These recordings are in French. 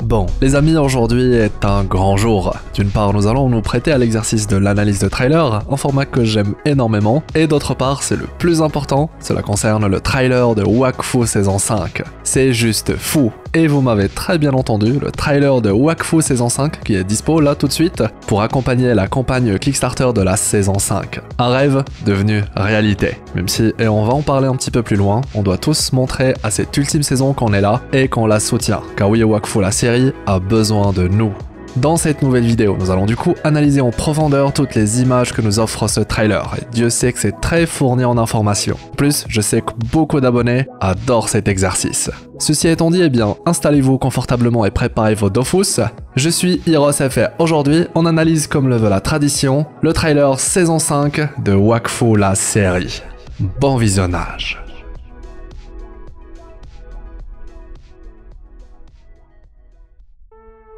Bon, les amis, aujourd'hui est un grand jour. D'une part, nous allons nous prêter à l'exercice de l'analyse de trailer, un format que j'aime énormément, et d'autre part, c'est le plus important, cela concerne le trailer de Wakfu saison 5. C'est juste fou. Et vous m'avez très bien entendu, le trailer de Wakfu saison 5 qui est dispo là tout de suite pour accompagner la campagne Kickstarter de la saison 5. Un rêve devenu réalité. Même si, et on va en parler un petit peu plus loin, on doit tous montrer à cette ultime saison qu'on est là et qu'on la soutient. Car oui, Wakfu la série a besoin de nous. Dans cette nouvelle vidéo, nous allons du coup analyser en profondeur toutes les images que nous offre ce trailer, et Dieu sait que c'est très fourni en informations. En plus, je sais que beaucoup d'abonnés adorent cet exercice. Ceci étant dit, eh bien, installez-vous confortablement et préparez vos dofus. Je suis HeroesFR. Aujourd'hui, on analyse comme le veut la tradition, le trailer saison 5 de Wakfu la série. Bon visionnage.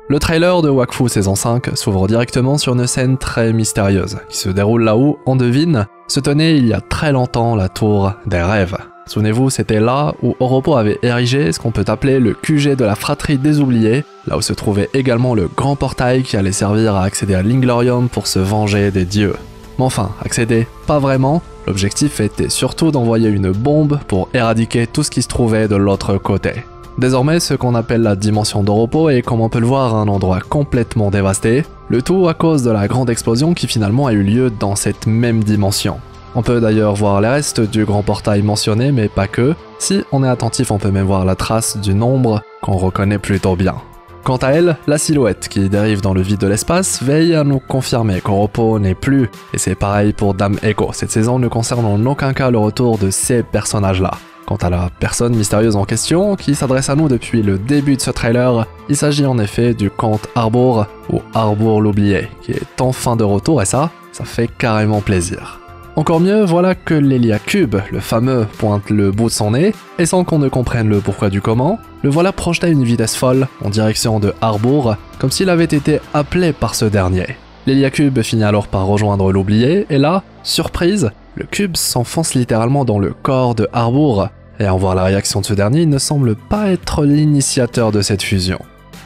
Le trailer de Wakfu saison 5 s'ouvre directement sur une scène très mystérieuse, qui se déroule là où, on devine, se tenait il y a très longtemps la tour des rêves. Souvenez-vous, c'était là où Oropo avait érigé ce qu'on peut appeler le QG de la fratrie des oubliés, là où se trouvait également le grand portail qui allait servir à accéder à l'Inglorium pour se venger des dieux. Mais enfin, accéder, pas vraiment, l'objectif était surtout d'envoyer une bombe pour éradiquer tout ce qui se trouvait de l'autre côté. Désormais, ce qu'on appelle la dimension d'Oropo est, comme on peut le voir, un endroit complètement dévasté, le tout à cause de la grande explosion qui finalement a eu lieu dans cette même dimension. On peut d'ailleurs voir les restes du grand portail mentionné, mais pas que. Si on est attentif, on peut même voir la trace d'une ombre qu'on reconnaît plutôt bien. Quant à elle, la silhouette qui dérive dans le vide de l'espace veille à nous confirmer qu'Oropo n'est plus, et c'est pareil pour Dame Echo. Cette saison ne concerne en aucun cas le retour de ces personnages-là. Quant à la personne mystérieuse en question, qui s'adresse à nous depuis le début de ce trailer, il s'agit en effet du comte Harbour, ou Harbour l'oublié, qui est enfin de retour et ça fait carrément plaisir. Encore mieux, voilà que l'Elia Cube, le fameux, pointe le bout de son nez, et sans qu'on ne comprenne le pourquoi du comment, le voilà projeté à une vitesse folle en direction de Harbour, comme s'il avait été appelé par ce dernier. L'Elia Cube finit alors par rejoindre l'oublié, et là, surprise, le cube s'enfonce littéralement dans le corps de Harbour, et à en voir la réaction de ce dernier, il ne semble pas être l'initiateur de cette fusion.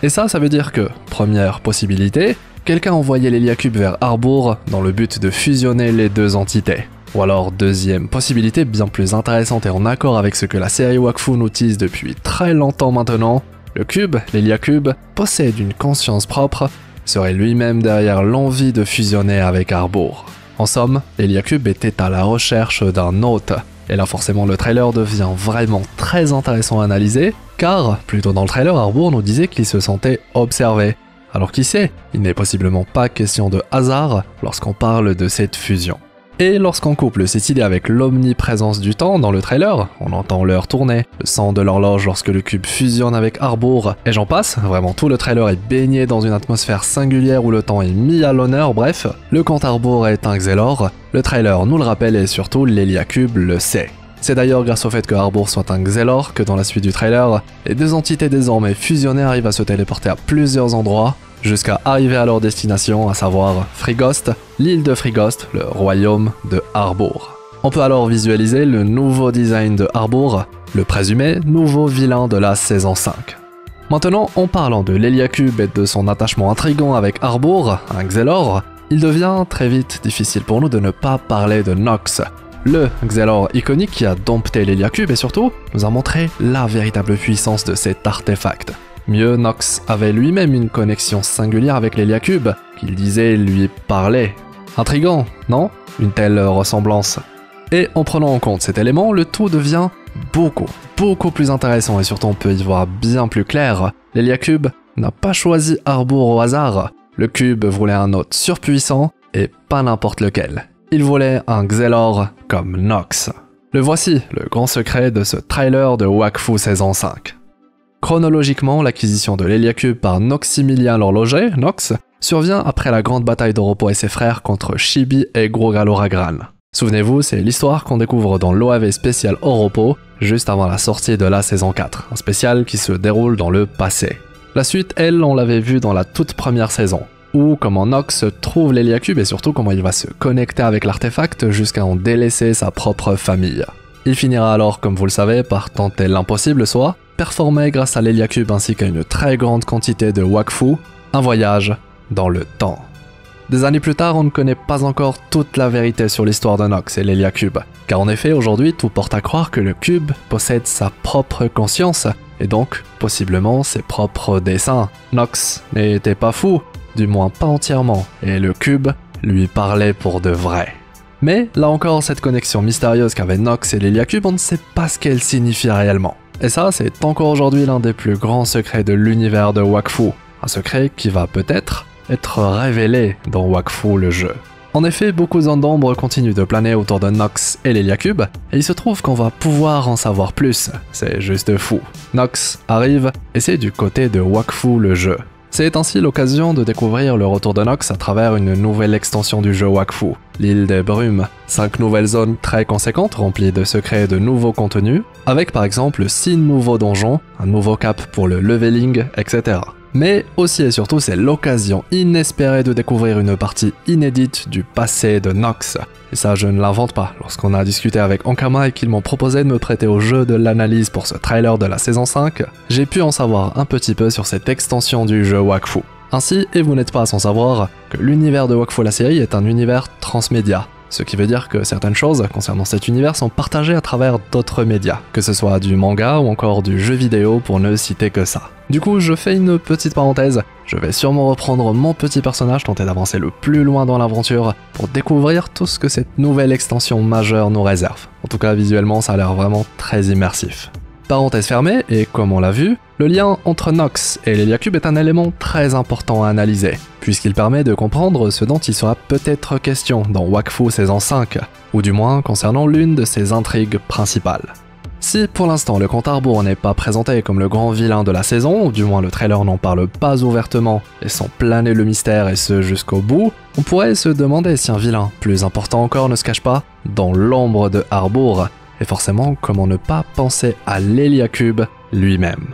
Et ça veut dire que, première possibilité, quelqu'un a envoyé l'Elia Cube vers Harbour dans le but de fusionner les deux entités. Ou alors, deuxième possibilité bien plus intéressante et en accord avec ce que la série Wakfu nous tease depuis très longtemps maintenant, le cube, l'Elia Cube, possède une conscience propre, serait lui-même derrière l'envie de fusionner avec Harbour. En somme, l'Elia Cube était à la recherche d'un hôte. Et là forcément le trailer devient vraiment très intéressant à analyser, car plus tôt dans le trailer, Harbour nous disait qu'il se sentait observé. Alors qui sait, il n'est possiblement pas question de hasard lorsqu'on parle de cette fusion. Et lorsqu'on couple cette idée avec l'omniprésence du temps dans le trailer, on entend l'heure tourner, le son de l'horloge lorsque le cube fusionne avec Harbour, et j'en passe, vraiment tout le trailer est baigné dans une atmosphère singulière où le temps est mis à l'honneur, bref, le comte Harbour est un Xelor, le trailer nous le rappelle et surtout l'Elia Cube le sait. C'est d'ailleurs grâce au fait que Harbour soit un Xelor que dans la suite du trailer, les deux entités désormais fusionnées arrivent à se téléporter à plusieurs endroits, jusqu'à arriver à leur destination, à savoir Frigost, l'île de Frigost, le royaume de Harbour. On peut alors visualiser le nouveau design de Harbour, le présumé nouveau vilain de la saison 5. Maintenant, en parlant de l'Elia Cube et de son attachement intrigant avec Harbour, un Xelor, il devient très vite difficile pour nous de ne pas parler de Nox, le Xelor iconique qui a dompté l'Elia Cube et surtout nous a montré la véritable puissance de cet artefact. Mieux, Nox avait lui-même une connexion singulière avec l'Elia Cube, qu'il disait lui parler. Intriguant, non? Une telle ressemblance. Et en prenant en compte cet élément, le tout devient beaucoup plus intéressant et surtout on peut y voir bien plus clair. L'Elia Cube n'a pas choisi Harbour au hasard. Le cube voulait un hôte surpuissant et pas n'importe lequel. Il voulait un Xelor comme Nox. Le voici, le grand secret de ce trailer de Wakfu saison 5. Chronologiquement, l'acquisition de l'Elia Cube par Noximilien l'horloger, Nox, survient après la grande bataille d'Oropo et ses frères contre Chibi et Grogaloragran. Souvenez-vous, c'est l'histoire qu'on découvre dans l'OAV spécial Oropo, juste avant la sortie de la saison 4, un spécial qui se déroule dans le passé. La suite, elle, on l'avait vu dans la toute première saison, où comment Nox trouve l'Elia Cube et surtout comment il va se connecter avec l'artefact jusqu'à en délaisser sa propre famille. Il finira alors, comme vous le savez, par tenter l'impossible soit, performait grâce à l'Héliacube ainsi qu'à une très grande quantité de Wakfu, un voyage dans le temps. Des années plus tard, on ne connaît pas encore toute la vérité sur l'histoire de Nox et l'Héliacube, car en effet aujourd'hui tout porte à croire que le cube possède sa propre conscience, et donc possiblement ses propres desseins. Nox n'était pas fou, du moins pas entièrement, et le cube lui parlait pour de vrai. Mais là encore, cette connexion mystérieuse qu'avaient Nox et l'Héliacube, on ne sait pas ce qu'elle signifie réellement. Et ça, c'est encore aujourd'hui l'un des plus grands secrets de l'univers de Wakfu, un secret qui va peut-être être révélé dans Wakfu le jeu. En effet, beaucoup de zones d'ombre continuent de planer autour de Nox et l'Héliacube, et il se trouve qu'on va pouvoir en savoir plus, c'est juste fou. Nox arrive, et c'est du côté de Wakfu le jeu. C'est ainsi l'occasion de découvrir le retour de Nox à travers une nouvelle extension du jeu Wakfu, l'île des brumes. 5 nouvelles zones très conséquentes remplies de secrets et de nouveaux contenus, avec par exemple 6 nouveaux donjons, un nouveau cap pour le leveling, etc. Mais aussi et surtout, c'est l'occasion inespérée de découvrir une partie inédite du passé de Nox. Et ça, je ne l'invente pas. Lorsqu'on a discuté avec Ankama et qu'ils m'ont proposé de me prêter au jeu de l'analyse pour ce trailer de la saison 5, j'ai pu en savoir un petit peu sur cette extension du jeu Wakfu. Ainsi, et vous n'êtes pas sans savoir, que l'univers de Wakfu la série est un univers transmédia. Ce qui veut dire que certaines choses concernant cet univers sont partagées à travers d'autres médias, que ce soit du manga ou encore du jeu vidéo pour ne citer que ça. Du coup, je fais une petite parenthèse, je vais sûrement reprendre mon petit personnage, tenter d'avancer le plus loin dans l'aventure pour découvrir tout ce que cette nouvelle extension majeure nous réserve. En tout cas, visuellement, ça a l'air vraiment très immersif. Parenthèse fermée, et comme on l'a vu, le lien entre Nox et l'Héliacube est un élément très important à analyser, puisqu'il permet de comprendre ce dont il sera peut-être question dans Wakfu saison 5, ou du moins concernant l'une de ses intrigues principales. Si pour l'instant le compte à rebours n'est pas présenté comme le grand vilain de la saison, ou du moins le trailer n'en parle pas ouvertement, laissant planer le mystère et ce jusqu'au bout, on pourrait se demander si un vilain plus important encore ne se cache pas dans l'ombre de Harbour. Et forcément, comment ne pas penser à l'Héliacube lui-même.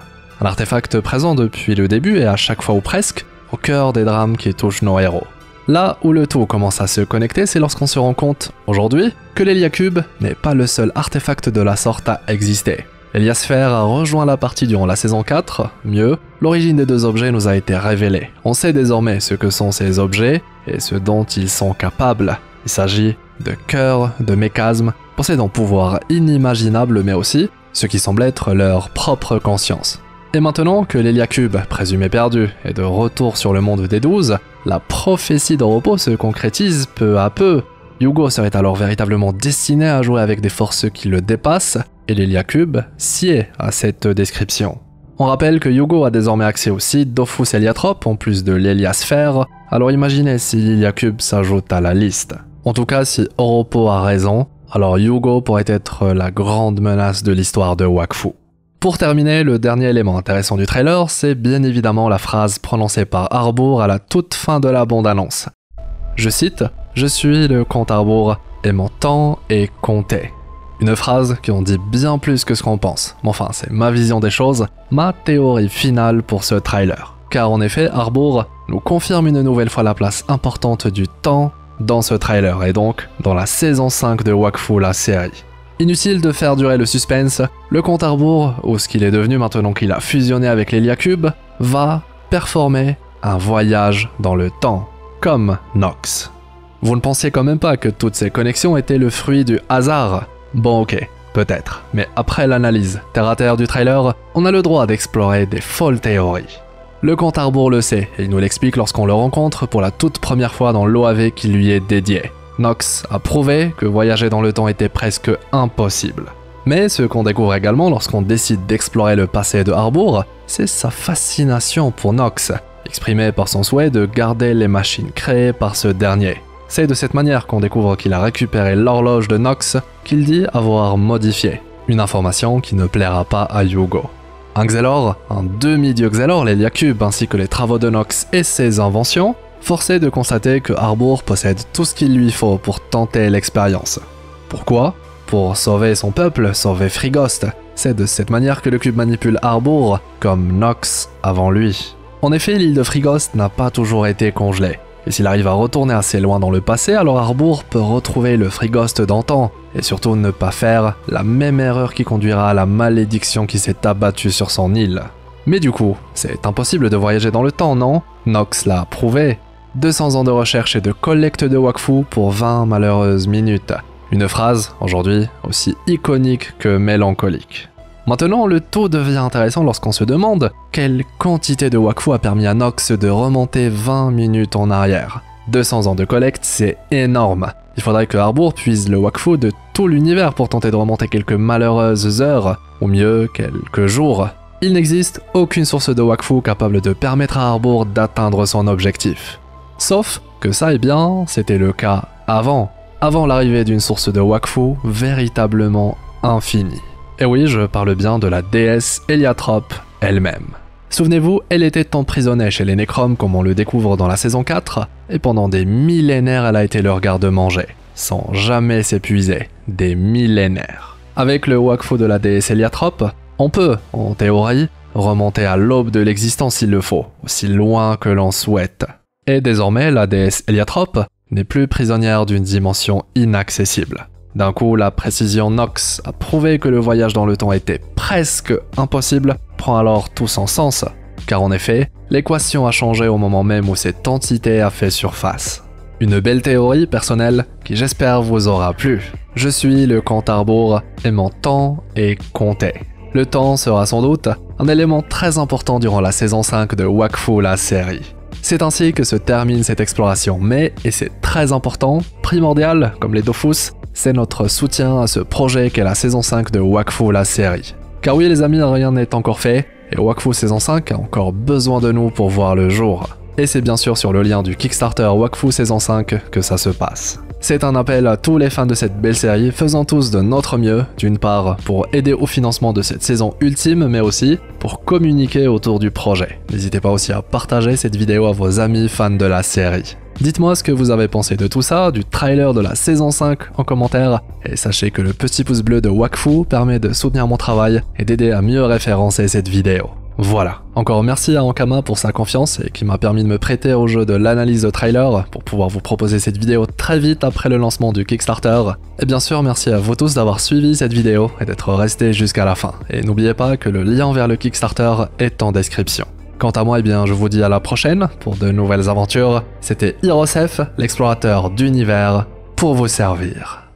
Un artefact présent depuis le début et à chaque fois ou presque, au cœur des drames qui touchent nos héros. Là où le tout commence à se connecter, c'est lorsqu'on se rend compte, aujourd'hui, que l'Héliacube n'est pas le seul artefact de la sorte à exister. Héliasphère a rejoint la partie durant la saison 4, mieux, l'origine des deux objets nous a été révélée. On sait désormais ce que sont ces objets et ce dont ils sont capables. Il s'agit de cœurs, de mécasmes, possédant pouvoirs inimaginables mais aussi ce qui semble être leur propre conscience. Et maintenant que l'Héliacube, présumé perdu, est de retour sur le monde des 12, la prophétie d'Oropo se concrétise peu à peu. Yugo serait alors véritablement destiné à jouer avec des forces qui le dépassent, et l'Héliacube sied à cette description. On rappelle que Yugo a désormais accès aussi d'Ophus Héliatrope en plus de l'Héliasphère, alors imaginez si l'Héliacube s'ajoute à la liste. En tout cas, si Oropo a raison, alors Yugo pourrait être la grande menace de l'histoire de Wakfu. Pour terminer, le dernier élément intéressant du trailer, c'est bien évidemment la phrase prononcée par Harbour à la toute fin de la bande-annonce. Je cite « Je suis le comte Harbour et mon temps est compté ». Une phrase qui en dit bien plus que ce qu'on pense, mais enfin c'est ma vision des choses, ma théorie finale pour ce trailer. Car en effet, Harbour nous confirme une nouvelle fois la place importante du temps dans ce trailer, et donc dans la saison 5 de Wakfu la série. Inutile de faire durer le suspense, le comte Harbour, ou ce qu'il est devenu maintenant qu'il a fusionné avec l'Héliacube, va performer un voyage dans le temps, comme Nox. Vous ne pensiez quand même pas que toutes ces connexions étaient le fruit du hasard? Bon ok, peut-être, mais après l'analyse terre à terre du trailer, on a le droit d'explorer des folles théories. Le comte Harbour le sait, et il nous l'explique lorsqu'on le rencontre pour la toute première fois dans l'OAV qui lui est dédié. Nox a prouvé que voyager dans le temps était presque impossible. Mais ce qu'on découvre également lorsqu'on décide d'explorer le passé de Harbour, c'est sa fascination pour Nox, exprimée par son souhait de garder les machines créées par ce dernier. C'est de cette manière qu'on découvre qu'il a récupéré l'horloge de Nox qu'il dit avoir modifiée, une information qui ne plaira pas à Yugo. Un Xelor, un demi-dieu Xelor, l'Héliacube ainsi que les travaux de Nox et ses inventions, forcé de constater que Harbour possède tout ce qu'il lui faut pour tenter l'expérience. Pourquoi? Pour sauver son peuple, sauver Frigost. C'est de cette manière que le cube manipule Harbour, comme Nox avant lui. En effet, l'île de Frigost n'a pas toujours été congelée. Et s'il arrive à retourner assez loin dans le passé, alors Harbour peut retrouver le Free-Ghost d'antan, et surtout ne pas faire la même erreur qui conduira à la malédiction qui s'est abattue sur son île. Mais du coup, c'est impossible de voyager dans le temps, non? Nox l'a prouvé. 200 ans de recherche et de collecte de Wakfu pour 20 malheureuses minutes. Une phrase, aujourd'hui, aussi iconique que mélancolique. Maintenant, le tout devient intéressant lorsqu'on se demande quelle quantité de Wakfu a permis à Nox de remonter 20 minutes en arrière. 200 ans de collecte, c'est énorme. Il faudrait que Harbour puise le Wakfu de tout l'univers pour tenter de remonter quelques malheureuses heures, ou mieux, quelques jours. Il n'existe aucune source de Wakfu capable de permettre à Harbour d'atteindre son objectif. Sauf que ça, eh bien, c'était le cas avant l'arrivée d'une source de Wakfu véritablement infinie. Et oui, je parle bien de la déesse Héliatrope elle-même. Souvenez-vous, elle était emprisonnée chez les Nécromes comme on le découvre dans la saison 4, et pendant des millénaires elle a été leur garde-manger, sans jamais s'épuiser, des millénaires. Avec le Wakfu de la déesse Héliatrope, on peut, en théorie, remonter à l'aube de l'existence s'il le faut, aussi loin que l'on souhaite. Et désormais, la déesse Héliatrope n'est plus prisonnière d'une dimension inaccessible. D'un coup, la précision Nox a prouvé que le voyage dans le temps était presque impossible, prend alors tout son sens, car en effet, l'équation a changé au moment même où cette entité a fait surface. Une belle théorie personnelle qui j'espère vous aura plu. Je suis le comte Harbour et mon temps est compté. Le temps sera sans doute un élément très important durant la saison 5 de Wakfu la série. C'est ainsi que se termine cette exploration, mais, et c'est très important, primordial comme les Dofus, c'est notre soutien à ce projet qu'est la saison 5 de Wakfu la série. Car oui les amis, rien n'est encore fait, et Wakfu saison 5 a encore besoin de nous pour voir le jour. Et c'est bien sûr sur le lien du Kickstarter Wakfu saison 5 que ça se passe. C'est un appel à tous les fans de cette belle série, faisant tous de notre mieux, d'une part pour aider au financement de cette saison ultime, mais aussi pour communiquer autour du projet. N'hésitez pas aussi à partager cette vidéo à vos amis fans de la série. Dites-moi ce que vous avez pensé de tout ça, du trailer de la saison 5 en commentaire, et sachez que le petit pouce bleu de Wakfu permet de soutenir mon travail et d'aider à mieux référencer cette vidéo. Voilà, encore merci à Ankama pour sa confiance et qui m'a permis de me prêter au jeu de l'analyse de trailer pour pouvoir vous proposer cette vidéo très vite après le lancement du Kickstarter. Et bien sûr, merci à vous tous d'avoir suivi cette vidéo et d'être restés jusqu'à la fin. Et n'oubliez pas que le lien vers le Kickstarter est en description. Quant à moi, eh bien, je vous dis à la prochaine pour de nouvelles aventures. C'était Hirosef, l'explorateur d'univers, pour vous servir.